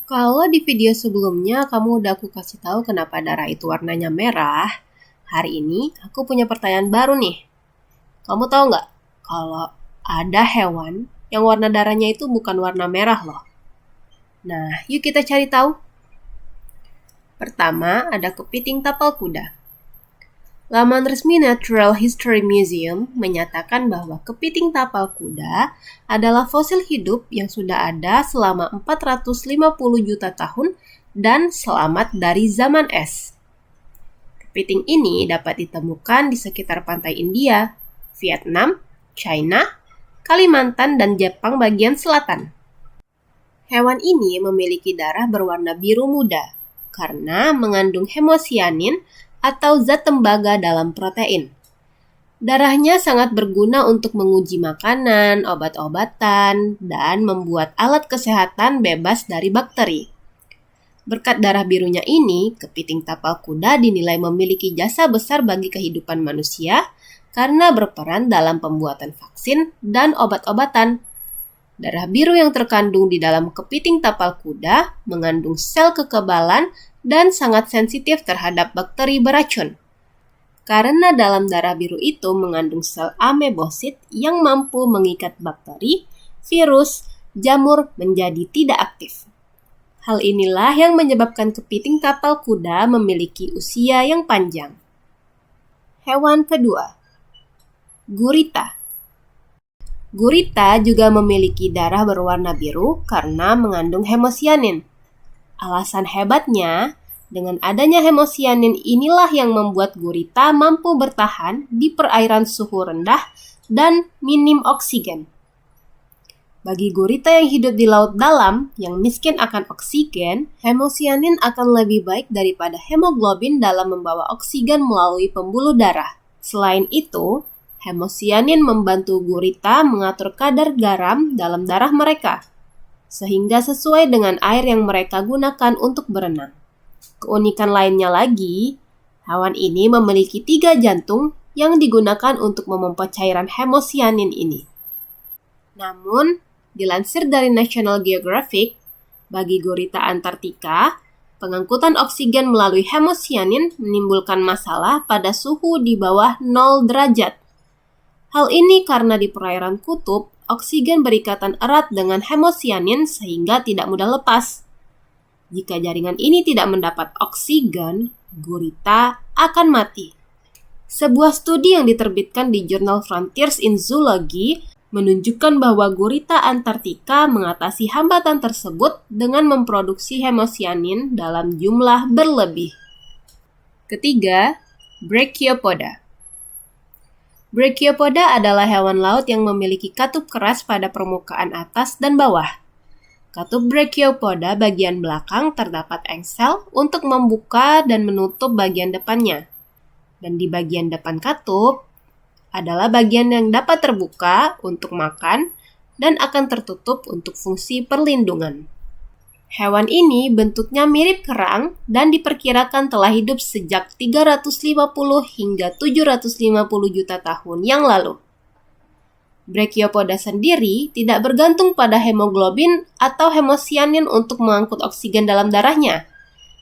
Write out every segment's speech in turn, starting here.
Kalau di video sebelumnya kamu udah aku kasih tahu kenapa darah itu warnanya merah, hari ini aku punya pertanyaan baru nih. Kamu tahu nggak kalau ada hewan yang warna darahnya itu bukan warna merah loh? Nah, yuk kita cari tahu. Pertama, ada kepiting tapal kuda. Laman resmi Natural History Museum menyatakan bahwa kepiting tapal kuda adalah fosil hidup yang sudah ada selama 450 juta tahun dan selamat dari zaman es. Kepiting ini dapat ditemukan di sekitar pantai India, Vietnam, China, Kalimantan, dan Jepang bagian selatan. Hewan ini memiliki darah berwarna biru muda karena mengandung hemosianin atau zat tembaga dalam protein. Darahnya sangat berguna untuk menguji makanan, obat-obatan, dan membuat alat kesehatan bebas dari bakteri. Berkat darah birunya ini, kepiting tapal kuda dinilai memiliki jasa besar bagi kehidupan manusia karena berperan dalam pembuatan vaksin dan obat-obatan. Darah biru yang terkandung di dalam kepiting tapal kuda mengandung sel kekebalan dan sangat sensitif terhadap bakteri beracun. Karena dalam darah biru itu mengandung sel amebosit yang mampu mengikat bakteri, virus, jamur menjadi tidak aktif. Hal inilah yang menyebabkan kepiting tapal kuda memiliki usia yang panjang. Hewan kedua, gurita. Gurita juga memiliki darah berwarna biru karena mengandung hemosianin. Alasan hebatnya, dengan adanya hemosianin inilah yang membuat gurita mampu bertahan di perairan suhu rendah dan minim oksigen. Bagi gurita yang hidup di laut dalam yang miskin akan oksigen, hemosianin akan lebih baik daripada hemoglobin dalam membawa oksigen melalui pembuluh darah. Selain itu, hemosianin membantu gurita mengatur kadar garam dalam darah mereka, sehingga sesuai dengan air yang mereka gunakan untuk berenang. Keunikan lainnya lagi, hewan ini memiliki 3 jantung yang digunakan untuk memompa cairan hemosianin ini. Namun, dilansir dari National Geographic, bagi gurita Antartika, pengangkutan oksigen melalui hemosianin menimbulkan masalah pada suhu di bawah 0 derajat. Hal ini karena di perairan kutub, oksigen berikatan erat dengan hemosianin sehingga tidak mudah lepas. Jika jaringan ini tidak mendapat oksigen, gurita akan mati. Sebuah studi yang diterbitkan di jurnal Frontiers in Zoology menunjukkan bahwa gurita Antartika mengatasi hambatan tersebut dengan memproduksi hemosianin dalam jumlah berlebih. Ketiga, Brachiopoda. Brachiopoda adalah hewan laut yang memiliki katup keras pada permukaan atas dan bawah. Katup Brachiopoda bagian belakang terdapat engsel untuk membuka dan menutup bagian depannya. Dan di bagian depan katup adalah bagian yang dapat terbuka untuk makan dan akan tertutup untuk fungsi perlindungan. Hewan ini bentuknya mirip kerang dan diperkirakan telah hidup sejak 350 hingga 750 juta tahun yang lalu. Brachiopoda sendiri tidak bergantung pada hemoglobin atau hemosianin untuk mengangkut oksigen dalam darahnya.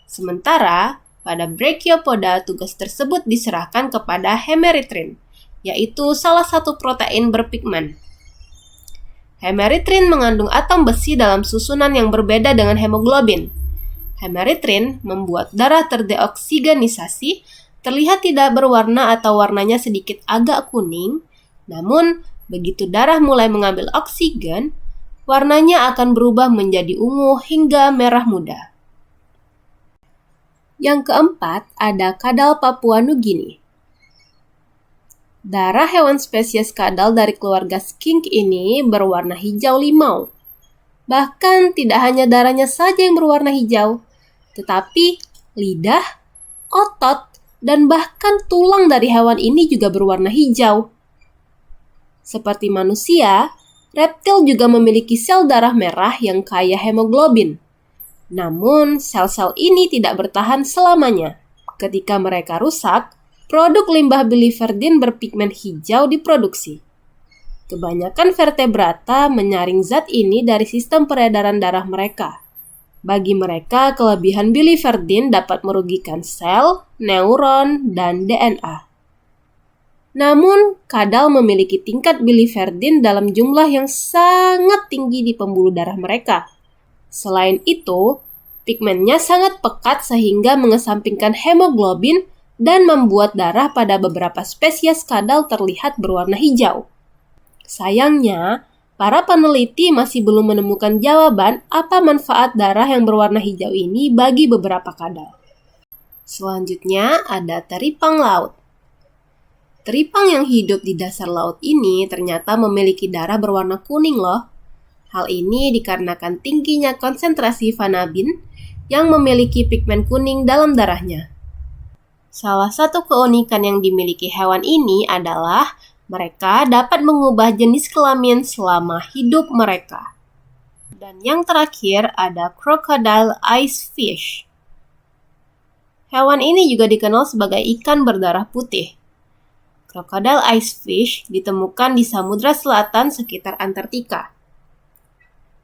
Sementara, pada Brachiopoda tugas tersebut diserahkan kepada hemeritrin, yaitu salah satu protein berpigmen. Hemeritrin mengandung atom besi dalam susunan yang berbeda dengan hemoglobin. Hemeritrin membuat darah terdeoksigenisasi terlihat tidak berwarna atau warnanya sedikit agak kuning, namun begitu darah mulai mengambil oksigen, warnanya akan berubah menjadi ungu hingga merah muda. Yang keempat, ada kadal Papua Nugini. Darah hewan spesies kadal dari keluarga skink ini berwarna hijau limau. Bahkan tidak hanya darahnya saja yang berwarna hijau, tetapi lidah, otot, dan bahkan tulang dari hewan ini juga berwarna hijau. Seperti manusia, reptil juga memiliki sel darah merah yang kaya hemoglobin. Namun, sel-sel ini tidak bertahan selamanya. Ketika mereka rusak, produk limbah biliverdin berpigmen hijau diproduksi. Kebanyakan vertebrata menyaring zat ini dari sistem peredaran darah mereka. Bagi mereka, kelebihan biliverdin dapat merugikan sel, neuron, dan DNA. Namun, kadal memiliki tingkat biliverdin dalam jumlah yang sangat tinggi di pembuluh darah mereka. Selain itu, pigmennya sangat pekat sehingga mengesampingkan hemoglobin dan membuat darah pada beberapa spesies kadal terlihat berwarna hijau. Sayangnya, para peneliti masih belum menemukan jawaban apa manfaat darah yang berwarna hijau ini bagi beberapa kadal. Selanjutnya ada teripang laut. Teripang yang hidup di dasar laut ini ternyata memiliki darah berwarna kuning loh. Hal ini dikarenakan tingginya konsentrasi vanabin yang memiliki pigmen kuning dalam darahnya. Salah satu keunikan yang dimiliki hewan ini adalah mereka dapat mengubah jenis kelamin selama hidup mereka. Dan yang terakhir ada crocodile ice fish. Hewan ini juga dikenal sebagai ikan berdarah putih. Crocodile ice fish ditemukan di Samudra Selatan sekitar Antartika.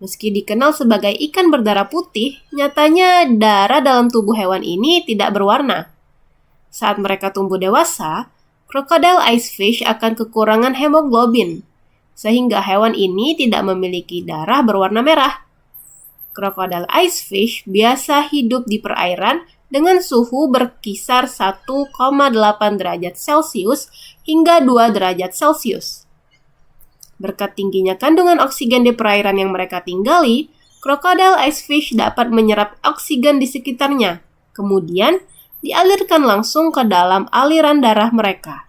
Meski dikenal sebagai ikan berdarah putih, nyatanya darah dalam tubuh hewan ini tidak berwarna. Saat mereka tumbuh dewasa, crocodile ice fish akan kekurangan hemoglobin, sehingga hewan ini tidak memiliki darah berwarna merah. Crocodile ice fish biasa hidup di perairan dengan suhu berkisar 1,8 derajat Celcius hingga 2 derajat Celcius. Berkat tingginya kandungan oksigen di perairan yang mereka tinggali, crocodile ice fish dapat menyerap oksigen di sekitarnya, kemudian dialirkan langsung ke dalam aliran darah mereka.